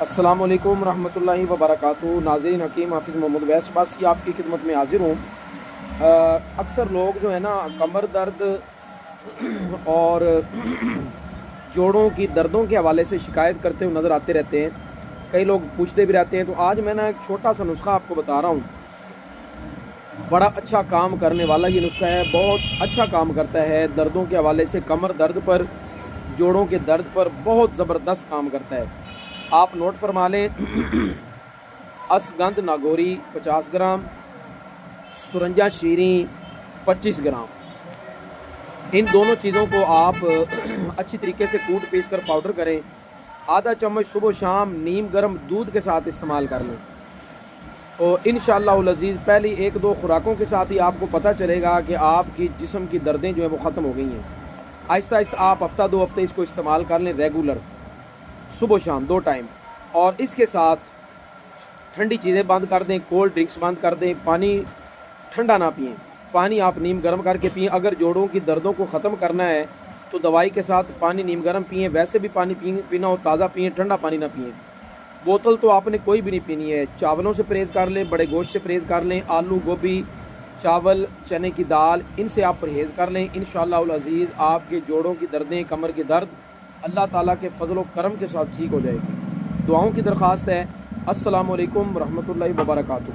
السلام علیکم ورحمۃ اللہ وبرکاتہ۔ ناظرین، حکیم حافظ محمد ویس باسی آپ کی خدمت میں حاضر ہوں۔ اکثر لوگ جو ہے نا کمر درد اور جوڑوں کی دردوں کے حوالے سے شکایت کرتے ہوئے نظر آتے رہتے ہیں، کئی لوگ پوچھتے بھی رہتے ہیں۔ تو آج میں نا ایک چھوٹا سا نسخہ آپ کو بتا رہا ہوں، بڑا اچھا کام کرنے والا یہ نسخہ ہے، بہت اچھا کام کرتا ہے دردوں کے حوالے سے، کمر درد پر، جوڑوں کے درد پر بہت زبردست کام کرتا ہے۔ آپ نوٹ فرما لیں، اسگند ناگوری 50 گرام، سرنجا شیریں 25 گرام، ان دونوں چیزوں کو آپ اچھی طریقے سے کوٹ پیس کر پاؤڈر کریں، آدھا چمچ صبح و شام نیم گرم دودھ کے ساتھ استعمال کر لیں، اور انشاءاللہ العزیز پہلی 1-2 خوراکوں کے ساتھ ہی آپ کو پتہ چلے گا کہ آپ کی جسم کی دردیں جو ہیں وہ ختم ہو گئی ہیں۔ آہستہ آہستہ آپ ہفتہ 2 ہفتے اس کو استعمال کر لیں ریگولر، صبح و شام 2 ٹائم، اور اس کے ساتھ ٹھنڈی چیزیں بند کر دیں، کولڈ ڈرنکس بند کر دیں، پانی ٹھنڈا نہ پئیں، پانی آپ نیم گرم کر کے پئیں۔ اگر جوڑوں کی دردوں کو ختم کرنا ہے تو دوائی کے ساتھ پانی نیم گرم پئیں، ویسے بھی پانی پینا ہو تازہ پئیں، ٹھنڈا پانی نہ پئیں۔ بوتل تو آپ نے کوئی بھی نہیں پینی ہے۔ چاولوں سے پرہیز کر لیں، بڑے گوشت سے پرہیز کر لیں، آلو گوبھی چاول چنے کی دال ان سے آپ پرہیز کر لیں، انشاءاللہ العزیز آپ کے جوڑوں کی دردیں، کمر کی درد اللہ تعالیٰ کے فضل و کرم کے ساتھ ٹھیک ہو جائے گی۔ دعاؤں کی درخواست ہے۔ السلام علیکم ورحمۃ اللہ وبرکاتہ۔